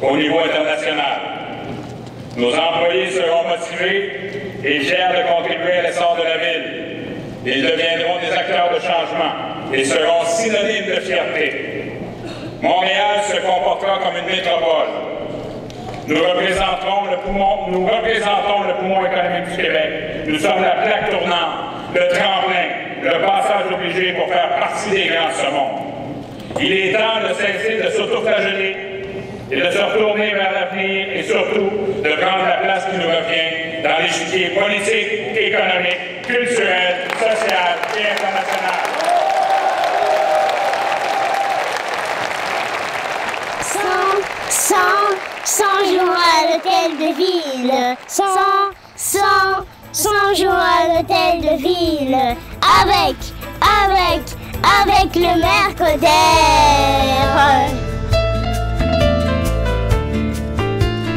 au niveau international. Nos employés seront motivés et fiers de contribuer à l'essor de la ville. Ils deviendront des acteurs de changement et seront synonymes de fierté. Montréal se comportera comme une métropole. Nous représentons le poumon économique du Québec. Nous sommes la plaque tournante, le tremplin, le passage obligé pour faire partie des grands de ce monde. Il est temps de cesser de s'autoflageller et de se retourner vers l'avenir et surtout de prendre la place qui nous revient dans l'échiquier politique, économique, culturel, social et international. Sans jours à l'hôtel de ville. Sans jours à l'hôtel de ville. Avec le maire Coderre.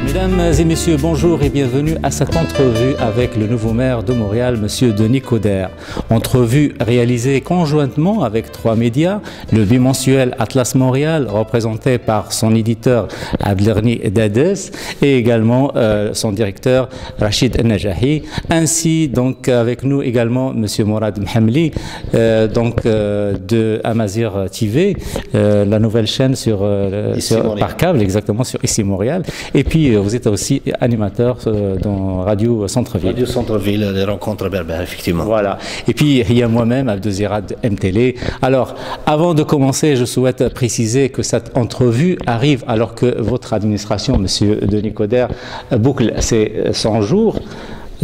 Mesdames et messieurs, bonjour et bienvenue à cette entrevue avec le nouveau maire de Montréal, M. Denis Coderre. Entrevue réalisée conjointement avec 3 médias, le bimensuel Atlas Montréal, représenté par son éditeur Abderni Dades et également son directeur Rachid Najahi, ainsi donc avec nous également M. Mourad Mhamli, de Amazir TV, la nouvelle chaîne par câble, exactement, sur Ici Montréal. Et puis vous êtes aussi animateur dans Radio Centre-Ville. Radio Centre-Ville, les rencontres berbères, effectivement. Voilà. Et puis, il y a moi-même, Abdelzirad MTL. Alors, avant de commencer, je souhaite préciser que cette entrevue arrive alors que votre administration, M. Denis Coderre, boucle ses 100 jours.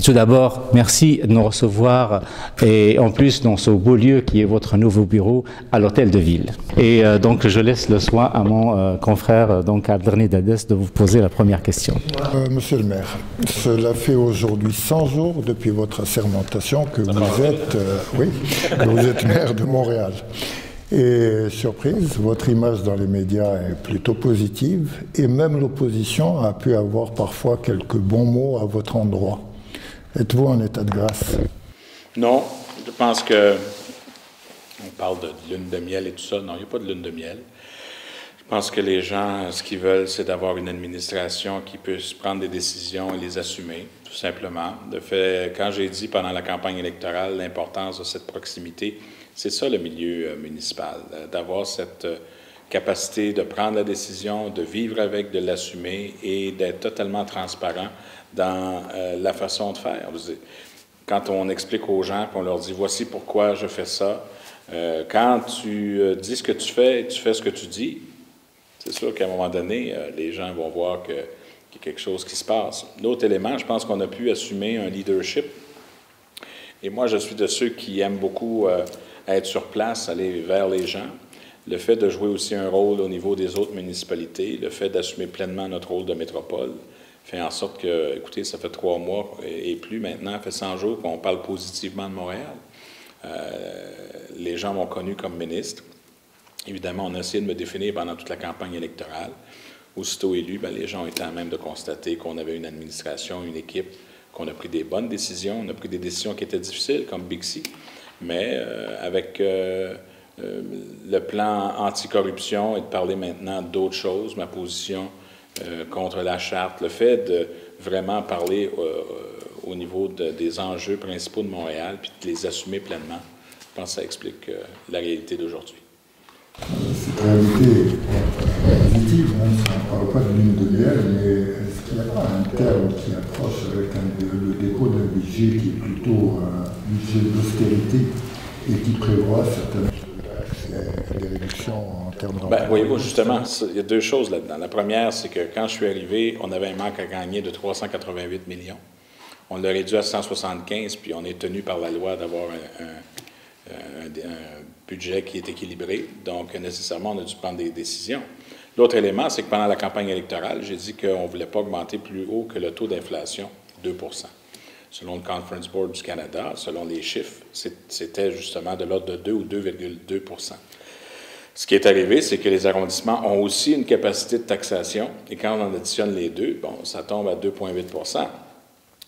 Tout d'abord, merci de nous recevoir et en plus dans ce beau lieu qui est votre nouveau bureau à l'hôtel de ville. Et donc je laisse le soin à mon confrère donc Abderni Dades de vous poser la première question. Monsieur le maire, cela fait aujourd'hui 100 jours depuis votre assermentation que vous êtes maire de Montréal. Et surprise, votre image dans les médias est plutôt positive et même l'opposition a pu avoir parfois quelques bons mots à votre endroit. Êtes-vous en état de grâce? Non, je pense que on parle de lune de miel et tout ça. Non, il n'y a pas de lune de miel. Je pense que les gens, ce qu'ils veulent, c'est d'avoir une administration qui puisse prendre des décisions et les assumer, tout simplement. De fait, quand j'ai dit pendant la campagne électorale l'importance de cette proximité, c'est ça le milieu municipal, d'avoir cette capacité de prendre la décision, de vivre avec, de l'assumer et d'être totalement transparent dans la façon de faire. Quand on explique aux gens, qu'on leur dit « voici pourquoi je fais ça », quand tu dis ce que tu fais ce que tu dis, c'est sûr qu'à un moment donné, les gens vont voir qu'il y a quelque chose qui se passe. L'autre élément, je pense qu'on a pu assumer un leadership. Et moi, je suis de ceux qui aiment beaucoup être sur place, aller vers les gens. Le fait de jouer aussi un rôle au niveau des autres municipalités, le fait d'assumer pleinement notre rôle de métropole, fait en sorte que, écoutez, ça fait 3 mois et plus maintenant, ça fait 100 jours qu'on parle positivement de Montréal. Les gens m'ont connu comme ministre. Évidemment, on a essayé de me définir pendant toute la campagne électorale. Aussitôt élu, les gens ont été à même de constater qu'on avait une administration, une équipe, qu'on a pris des bonnes décisions. On a pris des décisions qui étaient difficiles, comme Bixi, mais avec le plan anticorruption et de parler maintenant d'autres choses, ma position contre la charte, le fait de vraiment parler au niveau des enjeux principaux de Montréal puis de les assumer pleinement, je pense que ça explique la réalité d'aujourd'hui. Cette réalité positive, on ne parle pas de lune de miel, mais est-ce qu'il n'y a pas un terme qui approche avec le dépôt d'un budget qui est plutôt un budget d'austérité et qui prévoit certaines des réductions en termes d'emploi? Oui, justement, il y a 2 choses là-dedans. La première, c'est que quand je suis arrivé, on avait un manque à gagner de 388 millions. On l'a réduit à 175, puis on est tenu par la loi d'avoir un budget qui est équilibré. Donc, nécessairement, on a dû prendre des décisions. L'autre élément, c'est que pendant la campagne électorale, j'ai dit qu'on ne voulait pas augmenter plus haut que le taux d'inflation, 2 %. Selon le Conference Board du Canada, selon les chiffres, c'était justement de l'ordre de 2 ou 2,2 %. Ce qui est arrivé, c'est que les arrondissements ont aussi une capacité de taxation, et quand on en additionne les deux, ça tombe à 2,8 %.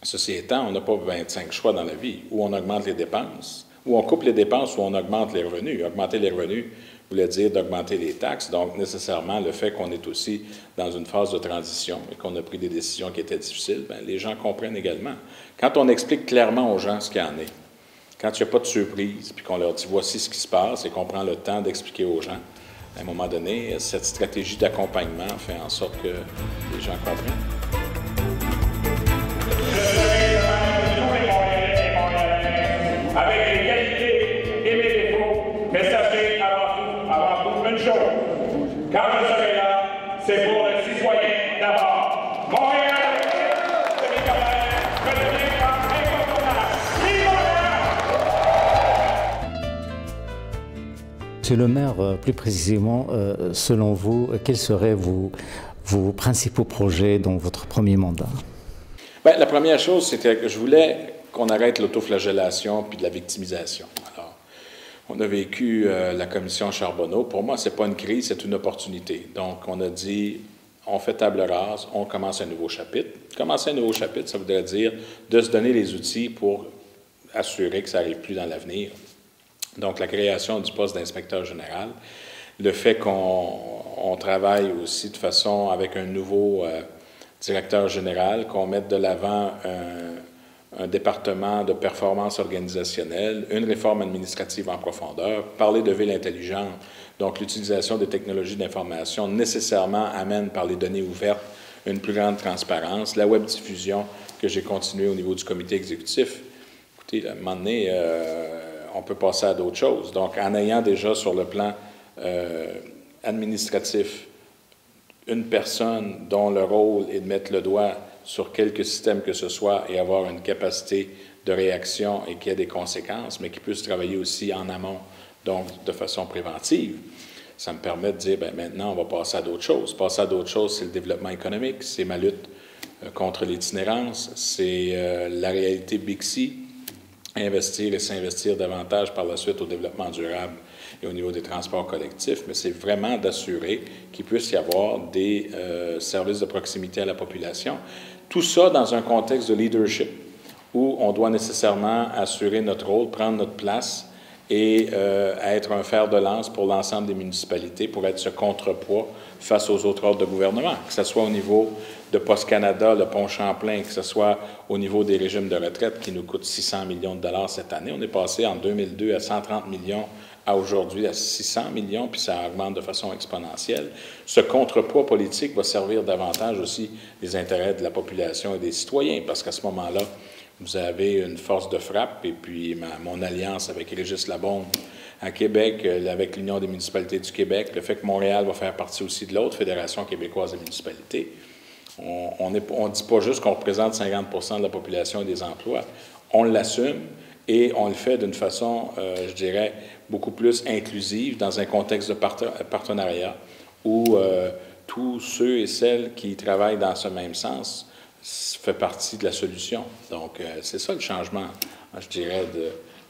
Ceci étant, on n'a pas 25 choix dans la vie, où on augmente les dépenses, où on coupe les dépenses, où on augmente les revenus. Augmenter les revenus voulait dire d'augmenter les taxes. Donc, nécessairement, le fait qu'on est aussi dans une phase de transition et qu'on a pris des décisions qui étaient difficiles, bien, les gens comprennent également. Quand on explique clairement aux gens ce qu'il y en est, quand il n'y a pas de surprise, puis qu'on leur dit voici ce qui se passe et qu'on prend le temps d'expliquer aux gens, à un moment donné, cette stratégie d'accompagnement fait en sorte que les gens comprennent. Avec les qualités et mes défauts, mais sachez avant tout une chose. Quand je serai là, c'est pour le citoyen d'abord. Montréal, c'est mes collègues, je deviens incontournable. Vive Montréal! Monsieur le maire, plus précisément, selon vous, quels seraient vos principaux projets dans votre premier mandat? Bien, la première chose, c'était que je voulais qu'on arrête l'autoflagellation puis de la victimisation. Alors, on a vécu la commission Charbonneau. Pour moi, ce n'est pas une crise, c'est une opportunité. Donc, on a dit, on fait table rase, on commence un nouveau chapitre. Commencer un nouveau chapitre, ça voudrait dire de se donner les outils pour assurer que ça n'arrive plus dans l'avenir. Donc, la création du poste d'inspecteur général, le fait qu'on travaille aussi de façon avec un nouveau directeur général, qu'on mette de l'avant un département de performance organisationnelle, une réforme administrative en profondeur, parler de ville intelligente, donc l'utilisation des technologies d'information nécessairement amène par les données ouvertes une plus grande transparence, la web diffusion que j'ai continué au niveau du comité exécutif. Écoutez, à un moment donné, on peut passer à d'autres choses. Donc, en ayant déjà sur le plan administratif une personne dont le rôle est de mettre le doigt sur quelque système que ce soit et avoir une capacité de réaction et qu'il y ait des conséquences, mais qui puisse travailler aussi en amont, donc de façon préventive. Ça me permet de dire, bien, maintenant, on va passer à d'autres choses. Passer à d'autres choses, c'est le développement économique, c'est ma lutte contre l'itinérance, c'est la réalité Bixi, investir et s'investir davantage par la suite au développement durable et au niveau des transports collectifs, mais c'est vraiment d'assurer qu'il puisse y avoir des services de proximité à la population. Tout ça dans un contexte de leadership où on doit nécessairement assurer notre rôle, prendre notre place et être un fer de lance pour l'ensemble des municipalités, pour être ce contrepoids face aux autres ordres de gouvernement, que ce soit au niveau de Post Canada, le pont Champlain, que ce soit au niveau des régimes de retraite qui nous coûtent 600 millions de dollars cette année. On est passé en 2002 à 130 millions à aujourd'hui à 600 millions, puis ça augmente de façon exponentielle. Ce contrepoids politique va servir davantage aussi les intérêts de la population et des citoyens, parce qu'à ce moment-là, vous avez une force de frappe, et puis mon alliance avec Régis Labombe à Québec, avec l'Union des municipalités du Québec, le fait que Montréal va faire partie aussi de l'autre Fédération québécoise des municipalités. On ne dit pas juste qu'on représente 50% de la population et des emplois. On l'assume et on le fait d'une façon, je dirais, beaucoup plus inclusive dans un contexte de partenariat où tous ceux et celles qui travaillent dans ce même sens fait partie de la solution. Donc, c'est ça le changement, je dirais,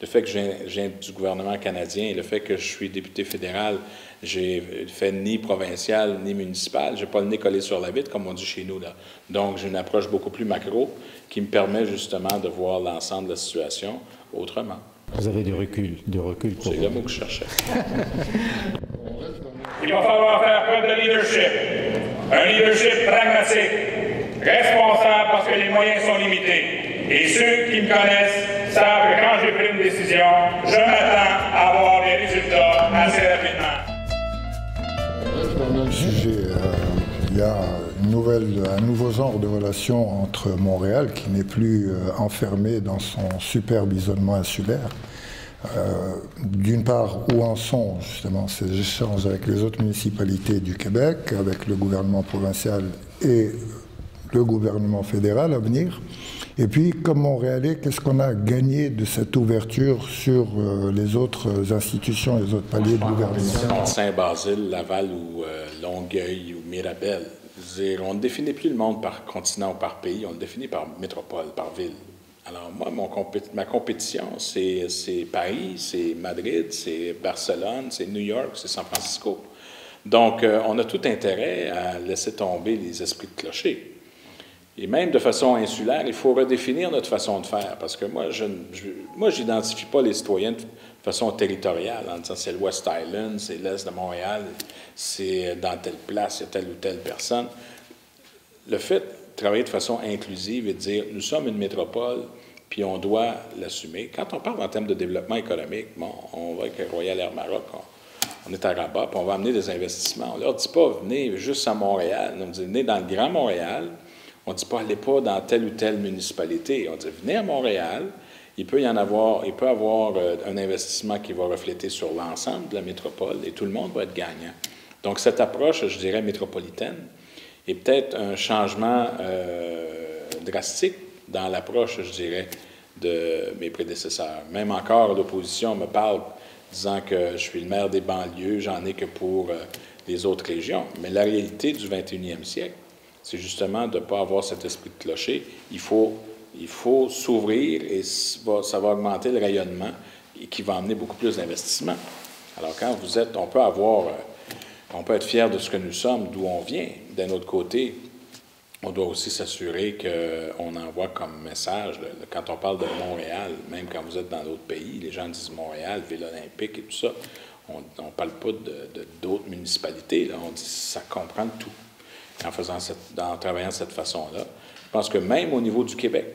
le fait que je viens du gouvernement canadien et le fait que je suis député fédéral, j'ai fait ni provincial ni municipal. Je n'ai pas le nez collé sur la vitre, comme on dit chez nous, là. Donc, j'ai une approche beaucoup plus macro qui me permet justement de voir l'ensemble de la situation autrement. Vous avez du recul pour... C'est le mot que je cherchais. Il va falloir faire preuve de leadership. Un leadership pragmatique, responsable parce que les moyens sont limités. Et ceux qui me connaissent savent que quand j'ai pris une décision, je m'attends à avoir des résultats assez rapidement. Dans le même sujet, il y a un nouveau genre de relation entre Montréal, qui n'est plus enfermé dans son superbe isolement insulaire. D'une part, où en sont justement ces échanges avec les autres municipalités du Québec, avec le gouvernement provincial et le gouvernement fédéral à venir. Et puis, comme Montréalais, qu'est-ce qu'on a gagné de cette ouverture sur les autres institutions, les autres paliers de gouvernement? Saint-Basile, Laval ou Longueuil ou Mirabel. On ne définit plus le monde par continent ou par pays, on le définit par métropole, par ville. Alors moi, ma compétition, c'est Paris, c'est Madrid, c'est Barcelone, c'est New York, c'est San Francisco. Donc, on a tout intérêt à laisser tomber les esprits de clocher. Et même de façon insulaire, il faut redéfinir notre façon de faire, parce que moi, je n'identifie pas les citoyens de façon territoriale, en disant c'est le West Island, c'est l'Est de Montréal, c'est dans telle place, il y a telle ou telle personne. Le fait de travailler de façon inclusive et de dire nous sommes une métropole, puis on doit l'assumer. Quand on parle en termes de développement économique, bon, on va avec Royal Air Maroc, on est à Rabat, puis on va amener des investissements. On ne leur dit pas venez juste à Montréal, on dit venez dans le Grand Montréal. On ne dit pas allez pas dans telle ou telle municipalité. On dit venez à Montréal. Il peut avoir un investissement qui va refléter sur l'ensemble de la métropole et tout le monde va être gagnant. Donc cette approche, je dirais métropolitaine, est peut-être un changement drastique dans l'approche, je dirais, de mes prédécesseurs. Même encore, l'opposition me parle disant que je suis le maire des banlieues, j'en ai que pour les autres régions. Mais la réalité du 21e siècle, c'est justement de ne pas avoir cet esprit de clocher. Il faut s'ouvrir et ça va augmenter le rayonnement et qui va amener beaucoup plus d'investissement. Alors quand vous êtes, on peut être fier de ce que nous sommes, d'où on vient. D'un autre côté, on doit aussi s'assurer qu'on envoie comme message, quand on parle de Montréal, même quand vous êtes dans d'autres pays, les gens disent Montréal, Ville olympique et tout ça. On ne parle pas d'autres municipalités, là. On dit ça comprend tout. En travaillant de cette façon-là. Je pense que même au niveau du Québec,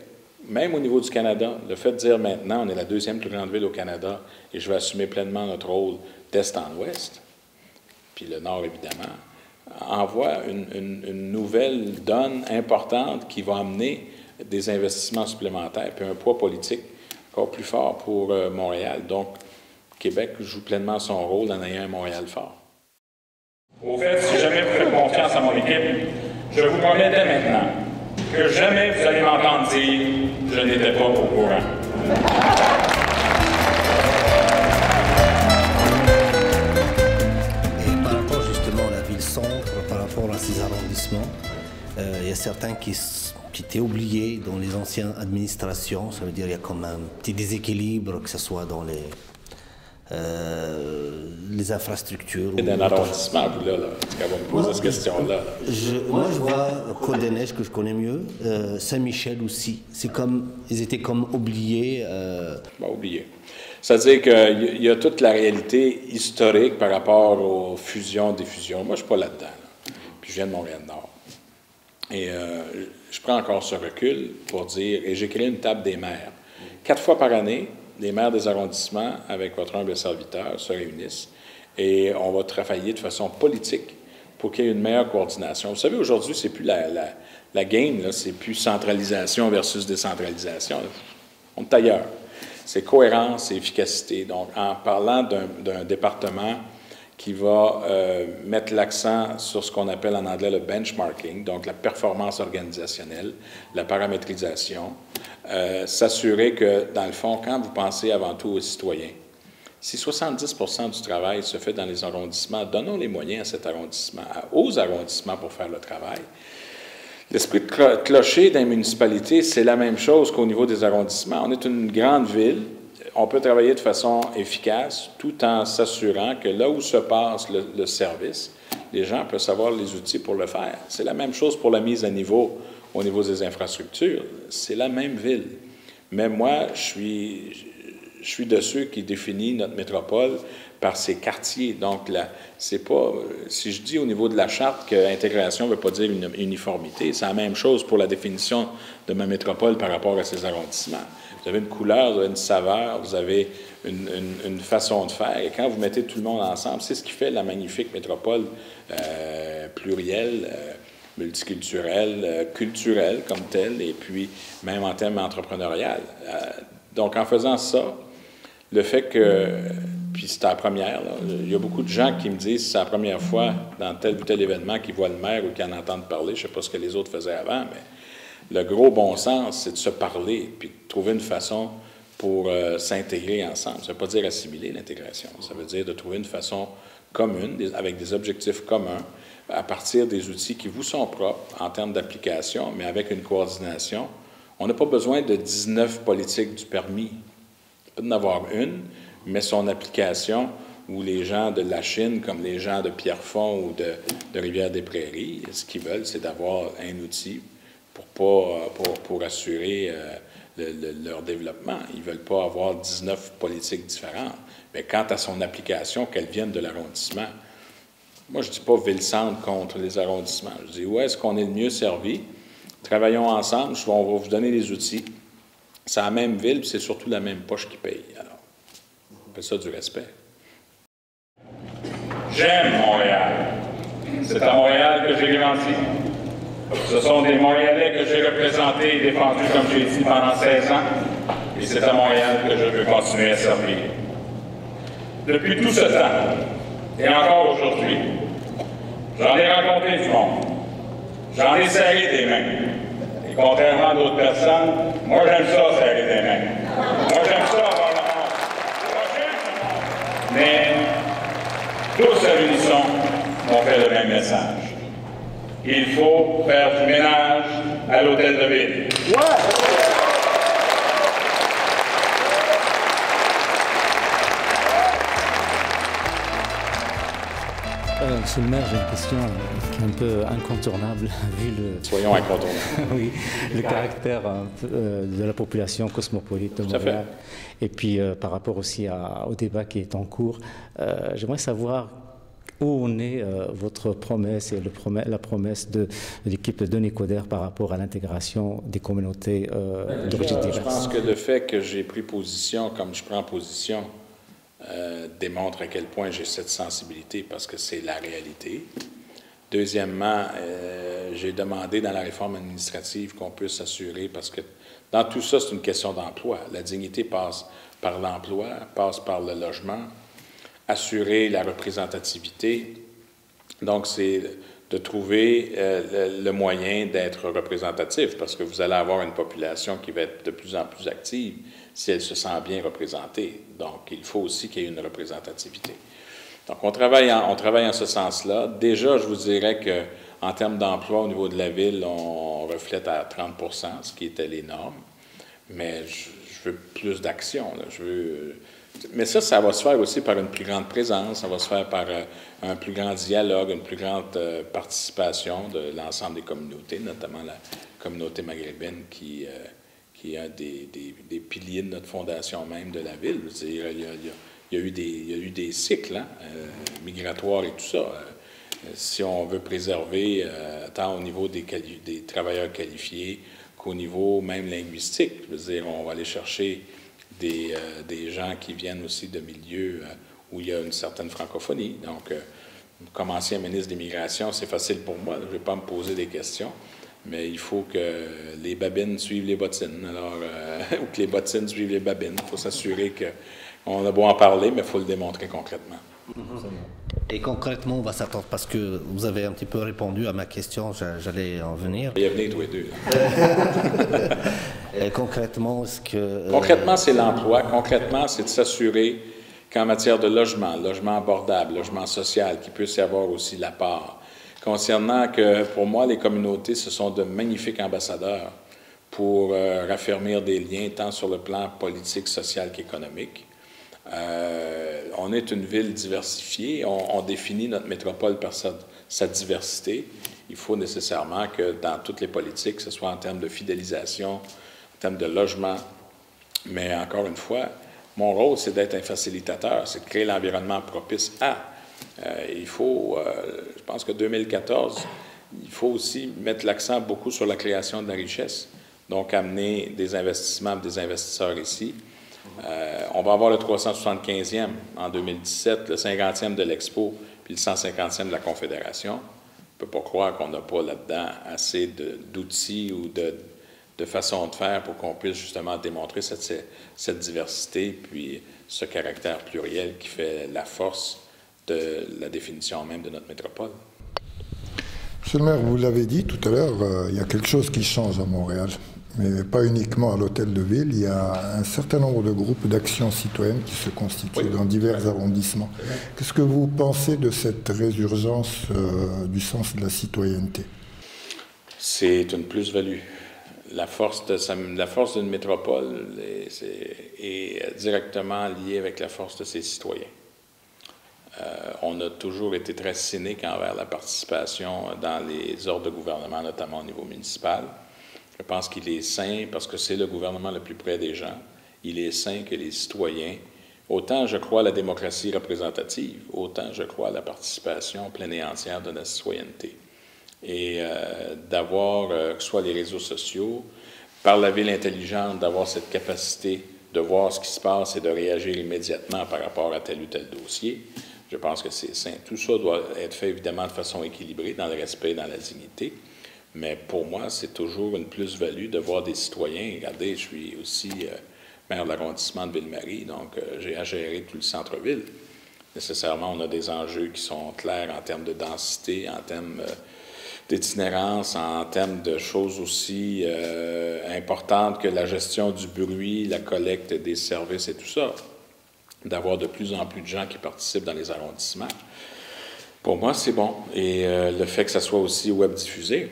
même au niveau du Canada, le fait de dire maintenant, on est la deuxième plus grande ville au Canada et je vais assumer pleinement notre rôle d'est en ouest, puis le nord évidemment, envoie une nouvelle donne importante qui va amener des investissements supplémentaires puis un poids politique encore plus fort pour Montréal. Donc, Québec joue pleinement son rôle en ayant un Montréal fort. Au fait, si jamais vous faites confiance à mon équipe, je vous promets dès maintenant que jamais vous allez m'entendre dire « je n'étais pas au courant ». Et par rapport justement à la ville-centre, par rapport à ces arrondissements, il y a certains qui étaient oubliés dans les anciennes administrations. Ça veut dire qu'il y a comme un petit déséquilibre, que ce soit dans les infrastructures. C'est un arrondissement, vous, là. Quand vous me posez cette question-là. Moi, je vois Côte-des-Neiges, que je connais mieux, Saint-Michel aussi. C'est comme, ils étaient comme oubliés. Oubliés. C'est-à-dire qu'il y a toute la réalité historique par rapport aux fusions-défusions. Moi, je ne suis pas là-dedans. Là. Puis je viens de Montréal-Nord. Et je prends encore ce recul pour dire, et j'ai créé une table des maires. 4 fois par année, les maires des arrondissements, avec votre humble serviteur, se réunissent et on va travailler de façon politique pour qu'il y ait une meilleure coordination. Vous savez, aujourd'hui, c'est plus la game, là, c'est plus centralisation versus décentralisation. On est ailleurs. C'est cohérence et efficacité. Donc, en parlant d'un département qui va mettre l'accent sur ce qu'on appelle en anglais le benchmarking, donc la performance organisationnelle, la paramétrisation, s'assurer que, dans le fond, quand vous pensez avant tout aux citoyens, si 70% du travail se fait dans les arrondissements, donnons les moyens à cet arrondissement, aux arrondissements pour faire le travail. L'esprit de clocher d'une municipalité, c'est la même chose qu'au niveau des arrondissements. On est une grande ville. On peut travailler de façon efficace tout en s'assurant que là où se passe le service, les gens peuvent avoir les outils pour le faire. C'est la même chose pour la mise à niveau au niveau des infrastructures. C'est la même ville. Mais moi, je suis de ceux qui définit notre métropole par ses quartiers. Donc, là, c'est pas... Si je dis au niveau de la charte que intégration ne veut pas dire une uniformité, c'est la même chose pour la définition de ma métropole par rapport à ses arrondissements. Vous avez une couleur, vous avez une saveur, vous avez une façon de faire. Et quand vous mettez tout le monde ensemble, c'est ce qui fait la magnifique métropole plurielle, multiculturelle, culturelle comme telle, et puis même en termes entrepreneurial. Donc, en faisant ça, le fait que, puis c'est la première, là, il y a beaucoup de gens qui me disent que c'est la première fois dans tel ou tel événement qu'ils voient le maire ou qu'ils en entendent parler. Je ne sais pas ce que les autres faisaient avant, mais le gros bon sens, c'est de se parler puis de trouver une façon pour s'intégrer ensemble. Ça ne veut pas dire assimiler l'intégration. Ça veut dire de trouver une façon commune, avec des objectifs communs, à partir des outils qui vous sont propres en termes d'application, mais avec une coordination. On n'a pas besoin de 19 politiques du permis. On peut en avoir une, mais son application, où les gens de la Chine, comme les gens de Pierrefonds ou de Rivière-des-Prairies, ce qu'ils veulent, c'est d'avoir un outil pour assurer leur développement. Ils ne veulent pas avoir 19 politiques différentes. Mais quant à son application, qu'elle vienne de l'arrondissement, moi, je ne dis pas ville-centre contre les arrondissements. Je dis où est-ce qu'on est le mieux servi? Travaillons ensemble, on va vous donner les outils. C'est la même ville, puis c'est surtout la même poche qui paye. Alors, on fait ça du respect. J'aime Montréal. C'est à Montréal que j'ai grandi. Ce sont des Montréalais que j'ai représentés et défendus, comme j'ai dit, pendant 16 ans. Et c'est à Montréal que je veux continuer à servir. Depuis tout ce temps, et encore aujourd'hui, j'en ai rencontré du monde. J'en ai serré des mains. Et contrairement à d'autres personnes, moi j'aime ça, serrer des mains. Moi j'aime ça, avoir le monde. Moi j'aime le monde. Mais tous à l'unisson ont fait le même message. Il faut faire du ménage à l'hôtel de ville. Monsieur le maire, j'ai une question qui est un peu incontournable, vu le... Soyons incontournables. Oui, le caractère de la population cosmopolite de Montréal. Et puis, par rapport aussi au débat qui est en cours, j'aimerais savoir où en est votre promesse et la promesse de l'équipe de Denis Coderre par rapport à l'intégration des communautés d'origine diverse. Je pense que le fait que j'ai pris position comme je prends position démontre à quel point j'ai cette sensibilité parce que c'est la réalité. Deuxièmement, j'ai demandé dans la réforme administrative qu'on puisse s'assurer, parce que dans tout ça, c'est une question d'emploi. La dignité passe par l'emploi, passe par le logement, assurer la représentativité. Donc, c'est de trouver le moyen d'être représentatif, parce que vous allez avoir une population qui va être de plus en plus active si elle se sent bien représentée. Donc, il faut aussi qu'il y ait une représentativité. Donc, on travaille en ce sens-là. Déjà, je vous dirais qu'en termes d'emploi au niveau de la ville, on reflète à 30 %, ce qui était les normes. Mais je veux plus d'action. Mais ça va se faire aussi par une plus grande présence, ça va se faire par un plus grand dialogue, une plus grande participation de l'ensemble des communautés, notamment la communauté maghrébine qui est un des piliers de notre fondation même de la ville. Je veux dire, il y a eu des cycles migratoires et tout ça. Si on veut préserver, tant au niveau des travailleurs qualifiés qu'au niveau même linguistique, je veux dire, on va aller chercher des gens qui viennent aussi de milieux où il y a une certaine francophonie. Donc, comme ancien ministre de l'Immigration, c'est facile pour moi. Je ne vais pas me poser des questions, mais il faut que les babines suivent les bottines, ou que les bottines suivent les babines. Il faut s'assurer qu'on a beau en parler, mais il faut le démontrer concrètement. Et concrètement, on va s'attendre, parce que vous avez un petit peu répondu à ma question, j'allais en venir. Bienvenue tous les deux. Et concrètement, est-ce que... Concrètement, c'est l'emploi. Concrètement, c'est de s'assurer qu'en matière de logement abordable, logement social, qu'il puisse y avoir aussi la part. Concernant que, pour moi, les communautés, ce sont de magnifiques ambassadeurs pour raffermir des liens, tant sur le plan politique, social qu'économique. On est une ville diversifiée. On définit notre métropole par sa diversité. Il faut nécessairement que dans toutes les politiques, que ce soit en termes de fidélisation, en termes de logement, mais encore une fois, mon rôle, c'est d'être un facilitateur, c'est de créer l'environnement propice à. Il faut, je pense que 2014, il faut aussi mettre l'accent beaucoup sur la création de la richesse, donc amener des investissements, des investisseurs ici. On va avoir le 375e en 2017, le 50e de l'Expo, puis le 150e de la Confédération. On ne peut pas croire qu'on n'a pas là-dedans assez d'outils ou de façon de faire pour qu'on puisse justement démontrer cette diversité, puis ce caractère pluriel qui fait la force de la définition même de notre métropole. Monsieur le maire, vous l'avez dit tout à l'heure, il y a quelque chose qui change à Montréal, mais pas uniquement à l'hôtel de ville. Il y a un certain nombre de groupes d'action citoyenne qui se constituent dans divers arrondissements. Qu'est-ce que vous pensez de cette résurgence du sens de la citoyenneté? C'est une plus-value. La force d'une métropole est directement liée avec la force de ses citoyens. On a toujours été très cynique envers la participation dans les ordres de gouvernement, notamment au niveau municipal. Je pense qu'il est sain parce que c'est le gouvernement le plus près des gens. Il est sain que les citoyens, autant je crois à la démocratie représentative, autant je crois à la participation pleine et entière de la citoyenneté. Et d'avoir, que ce soit les réseaux sociaux, par la ville intelligente, d'avoir cette capacité de voir ce qui se passe et de réagir immédiatement par rapport à tel ou tel dossier, je pense que c'est sain. Tout ça doit être fait évidemment de façon équilibrée, dans le respect et dans la dignité. Mais pour moi, c'est toujours une plus-value de voir des citoyens. Regardez, je suis aussi maire de l'arrondissement de Ville-Marie, donc j'ai à gérer tout le centre-ville. Nécessairement, on a des enjeux qui sont clairs en termes de densité, en termes d'itinérance, en termes de choses aussi importantes que la gestion du bruit, la collecte des services et tout ça. D'avoir de plus en plus de gens qui participent dans les arrondissements. Pour moi, c'est bon. Et le fait que ça soit aussi web diffusé,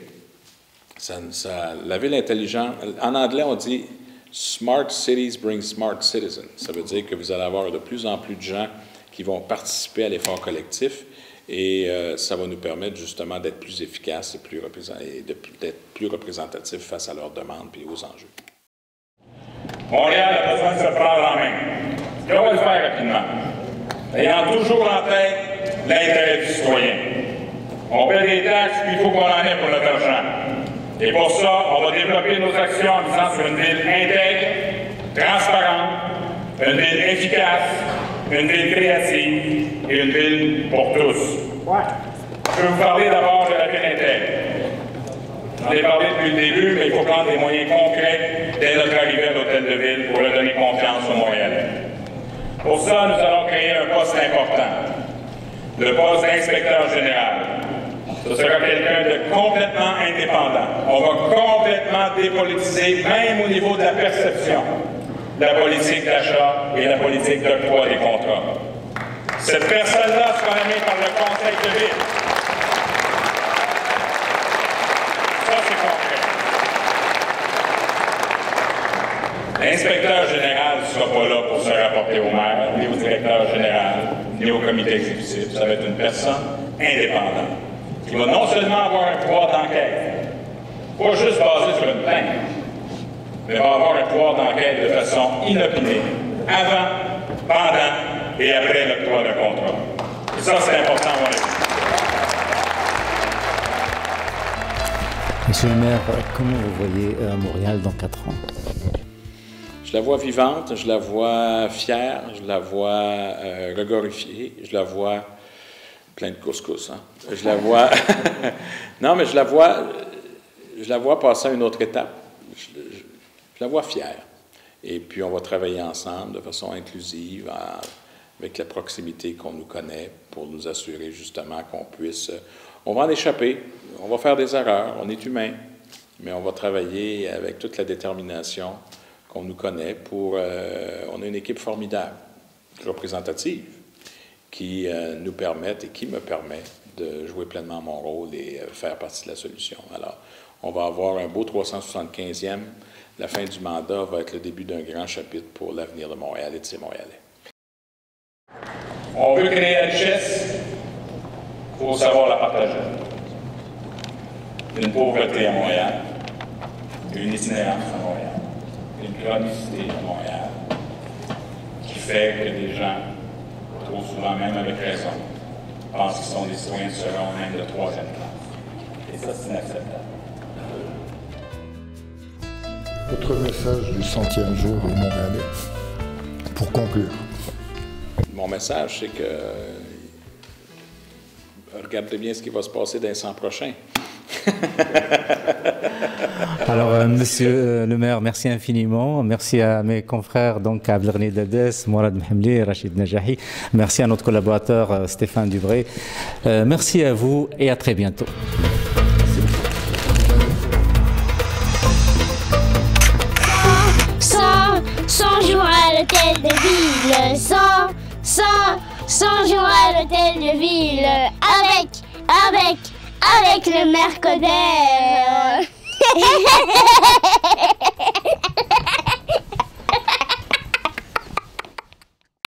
la ville intelligente, en anglais, on dit « Smart cities bring smart citizens ». Ça veut dire que vous allez avoir de plus en plus de gens qui vont participer à l'effort collectif et ça va nous permettre justement d'être plus efficaces et d'être plus représentatifs face à leurs demandes et aux enjeux. Montréal a besoin de se prendre en main. Et on va le faire rapidement, ayant toujours en tête l'intérêt du citoyen. On paie des taxes, puis il faut qu'on en ait pour notre argent. Et pour ça, on va développer nos actions en misant sur une ville intègre, transparente, une ville efficace, une ville créative et une ville pour tous. Je vais vous parler d'abord de la ville intègre. J'en ai parlé depuis le début, mais il faut prendre des moyens concrets dès notre arrivée à l'Hôtel de Ville pour redonner confiance aux Montréalais. Pour ça, nous allons créer un poste important, le poste d'inspecteur général. Ce sera quelqu'un de complètement indépendant. On va complètement dépolitiser, même au niveau de la perception, la politique d'achat et la politique d'octroi des contrats. Cette personne-là sera nommée par le Conseil de Ville. Ça, c'est concret. L'inspecteur général ne sera pas là pour se rapporter au maire, ni au directeur général, ni au comité exécutif. Ça va être une personne indépendante qui va non seulement avoir un pouvoir d'enquête, pas juste basé sur une plainte, mais va avoir un pouvoir d'enquête de façon inopinée, avant, pendant et après l'octroi d'un contrat. Et ça, c'est important à mon avis. Monsieur le maire, comment vous voyez Montréal dans 4 ans? Je la vois vivante, je la vois fière, je la vois rigorifiée, je la vois plein de couscous. Hein? Je la vois... non, mais je la vois passer à une autre étape. Je la vois fière. Et puis, on va travailler ensemble de façon inclusive, avec la proximité qu'on nous connaît, pour nous assurer justement qu'on puisse... On va en échapper, on va faire des erreurs, on est humain, mais on va travailler avec toute la détermination qu'on nous connaît pour... on a une équipe formidable, représentative, qui nous permettent et qui me permet de jouer pleinement mon rôle et faire partie de la solution. Alors, on va avoir un beau 375e. La fin du mandat va être le début d'un grand chapitre pour l'avenir de Montréal et de ses Montréalais. On veut créer la richesse, il faut savoir la partager. Une pauvreté à Montréal, une itinérance à Montréal, une chronicité à Montréal, qui fait que des gens, trop souvent même avec raison, pensent qu'ils sont des citoyens de seconde, même de troisième classe. Et ça, c'est inacceptable. Votre message du 100e jour aux Montréalais, pour conclure. Mon message, c'est que regardez bien ce qui va se passer dans les 100 prochains. Alors, monsieur le maire, merci infiniment. Merci à mes confrères, donc à Abdelghani Dades, Mourad Mhamli, Rachid Najahi. Merci à notre collaborateur Stéphane Dubré. Merci à vous et à très bientôt. 100 jours à l'hôtel de ville, 100 jours à l'hôtel de ville, avec le maire Coder.